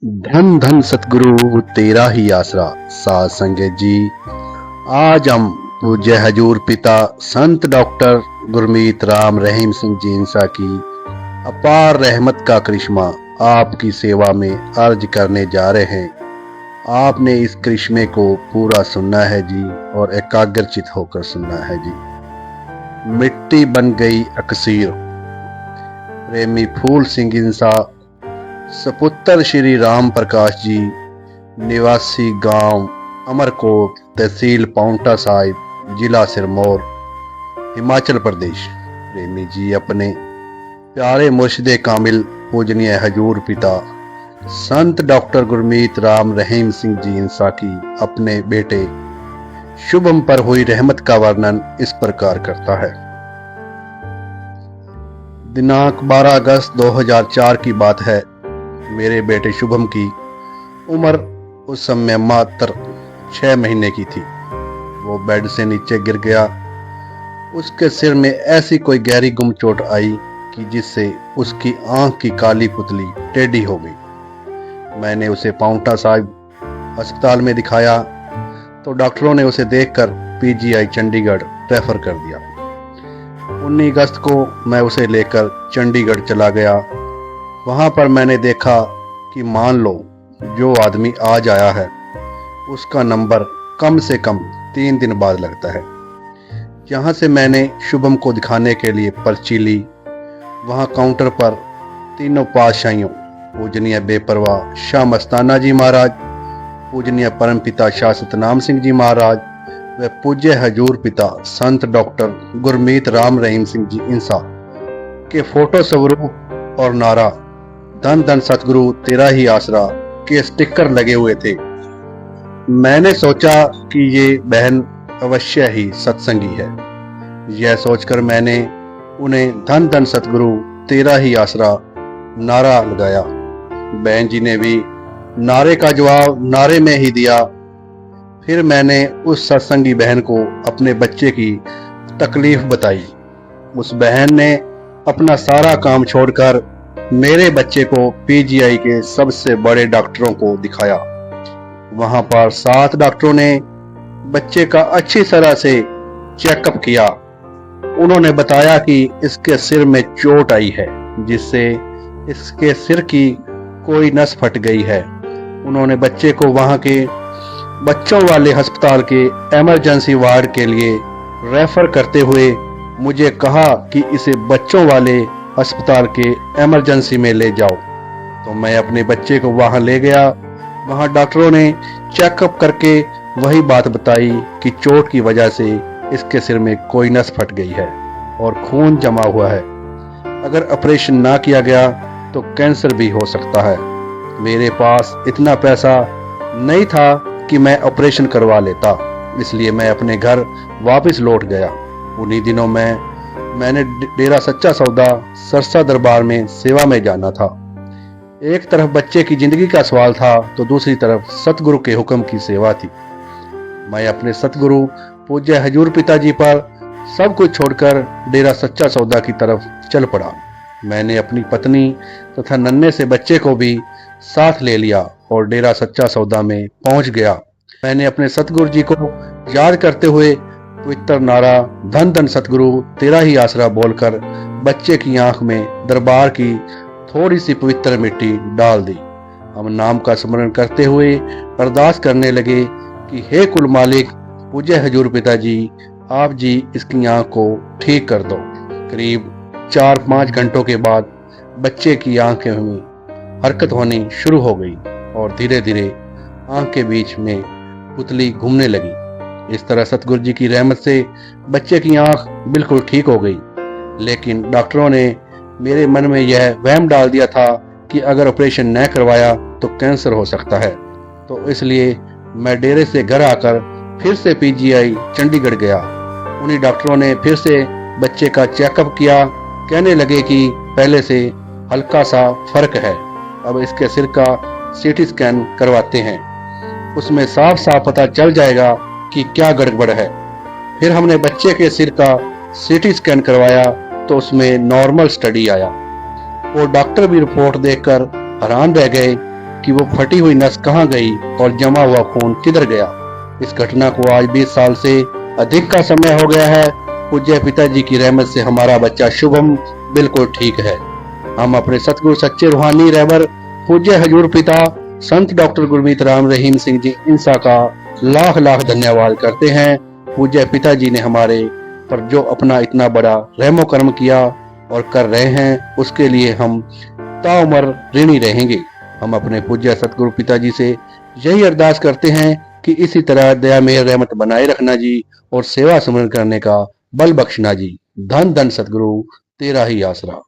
धन धन सतगुरु तेरा ही आसरा। साध संगत जी, आज हम पूज्य हजूर पिता संत डॉक्टर गुरमीत राम रहीम सिंह जी इंसा की अपार रहमत का करिश्मा आपकी सेवा में अर्ज करने जा रहे हैं। आपने इस करिश्मे को पूरा सुनना है जी, और एकाग्रचित होकर सुनना है जी। मिट्टी बन गई अकसीर। प्रेमी फूल सिंह इंसा, सपुत्र श्री राम प्रकाश जी, निवासी गांव अमरकोट, तहसील पाउंटा साहिब, जिला सिरमौर, हिमाचल प्रदेश। प्रेमी जी अपने प्यारे मुर्शिदे कामिल पूजनीय हजूर पिता संत डॉक्टर गुरमीत राम रहीम सिंह जी इंसा की अपने बेटे शुभम पर हुई रहमत का वर्णन इस प्रकार करता है। दिनांक 12 अगस्त 2004 की बात है। मेरे बेटे शुभम की उम्र उस समय मात्र 6 महीने की थी। वो बेड से नीचे गिर गया। उसके सिर में ऐसी कोई गहरी गुम चोट आई कि जिससे उसकी आंख की काली पुतली टेढ़ी हो गई। मैंने उसे पाउंटा साहिब अस्पताल में दिखाया तो डॉक्टरों ने उसे देखकर पीजीआई चंडीगढ़ रेफर कर दिया। 19 अगस्त को मैं उसे लेकर चंडीगढ़ चला गया। वहां पर मैंने देखा कि मान लो जो आदमी आज आया है उसका नंबर कम से कम 3 दिन बाद लगता है। यहाँ से मैंने शुभम को दिखाने के लिए पर्ची ली। वहाँ काउंटर पर तीनों पातशाहियों पूजनीय बेपरवाह शाह मस्ताना जी महाराज, पूजनीय परमपिता शाह सतनाम सिंह जी महाराज व पूज्य हजूर पिता संत डॉक्टर गुरमीत राम रहीम सिंह जी इंसा के फोटो स्वरूप और नारा धन धन सतगुरु तेरा ही आसरा के स्टिकर लगे हुए थे। मैंने सोचा कि ये बहन अवश्य ही सत्संगी है। यह सोचकर मैंने उन्हें धन धन सतगुरु तेरा ही आसरा नारा लगाया। बहन जी ने भी नारे का जवाब नारे में ही दिया। फिर मैंने उस सत्संगी बहन को अपने बच्चे की तकलीफ बताई। उस बहन ने अपना सारा काम छोड़कर मेरे बच्चे को पीजीआई के सबसे बड़े डॉक्टरों को दिखाया। वहां पर 7 डॉक्टरों ने बच्चे का अच्छी तरह से चेकअप किया। उन्होंने बताया कि इसके सिर में चोट आई है, जिससे इसके सिर की कोई नस फट गई है। उन्होंने बच्चे को वहां के बच्चों वाले अस्पताल के इमरजेंसी वार्ड के लिए रेफर करते हुए मुझे कहा कि इसे बच्चों वाले अस्पताल के इमरजेंसी में ले जाओ। तो मैं अपने बच्चे को वहां ले गया। वहां डॉक्टरों ने चेकअप करके वही बात बताई कि चोट की वजह से इसके सिर में कोई नस फट गई है और खून जमा हुआ है। अगर ऑपरेशन ना किया गया तो कैंसर भी हो सकता है। मेरे पास इतना पैसा नहीं था कि मैं ऑपरेशन करवा लेता, इसलिए मैं अपने घर वापस लौट गया। उन्हीं दिनों मैंने डेरा सच्चा सौदा सरसा दरबार में सेवा में जाना था। एक तरफ बच्चे की जिंदगी का सवाल था तो दूसरी तरफ सतगुरु के हुक्म की सेवा थी। मैं अपने सतगुरु पूज्य हजूर पिताजी पर सब कुछ छोड़कर डेरा सच्चा सौदा की तरफ चल पड़ा। मैंने अपनी पत्नी तथा नन्हे से बच्चे को भी साथ ले लिया और डेरा सच्चा सौदा में पहुंच गया। मैंने अपने सतगुरु जी को याद करते हुए पवित्र नारा धन धन सतगुरु तेरा ही आसरा बोलकर बच्चे की आंख में दरबार की थोड़ी सी पवित्र मिट्टी डाल दी। हम नाम का स्मरण करते हुए अरदास करने लगे कि हे कुल मालिक पूज्य हजूर पिताजी, आप जी इसकी आंख को ठीक कर दो। करीब 4-5 घंटों के बाद बच्चे की आंखें में हरकत होनी शुरू हो गई और धीरे धीरे आंख के बीच में पुतली घूमने लगी। इस तरह सतगुरु जी की रहमत से बच्चे की आंख बिल्कुल ठीक हो गई। लेकिन डॉक्टरों ने मेरे मन में यह वहम डाल दिया था कि अगर ऑपरेशन न करवाया तो कैंसर हो सकता है। तो इसलिए मैं डेरे से घर आकर फिर से पीजीआई चंडीगढ़ गया। उन्हीं डॉक्टरों ने फिर से बच्चे का चेकअप किया। कहने लगे कि पहले से हल्का सा फर्क है, अब इसके सिर का सीटी स्कैन करवाते हैं, उसमें साफ साफ पता चल जाएगा कि क्या गड़बड़ है। फिर हमने बच्चे के सिर का सीटी स्कैन करवाया तो उसमें नॉर्मल स्टडी आया। वो डॉक्टर भी रिपोर्ट देखकर हैरान रह गए कि वो फटी हुई नस कहाँ गई और जमा हुआ खून किधर गया। इस घटना को आज 20 साल से अधिक का समय हो गया है। पूज्य पिताजी की रहमत से हमारा बच्चा शुभम बिल्कुल ठीक है। हम अपने सतगुरु सच्चे रूहानी रहबर पूज्य हजूर पिता संत डॉक्टर गुरमीत राम रहीम सिंह जी इंसा का लाख लाख धन्यवाद करते हैं। पूज्य पिताजी ने हमारे पर जो अपना इतना बड़ा रहमो कर्म किया और कर रहे हैं, उसके लिए हम ताउम्र ऋणी रहेंगे। हम अपने पूज्य सतगुरु पिताजी से यही अरदास करते हैं कि इसी तरह दया मेहर रहमत बनाए रखना जी और सेवा सुमरन करने का बल बख्शना जी। धन धन सतगुरु तेरा ही आसरा।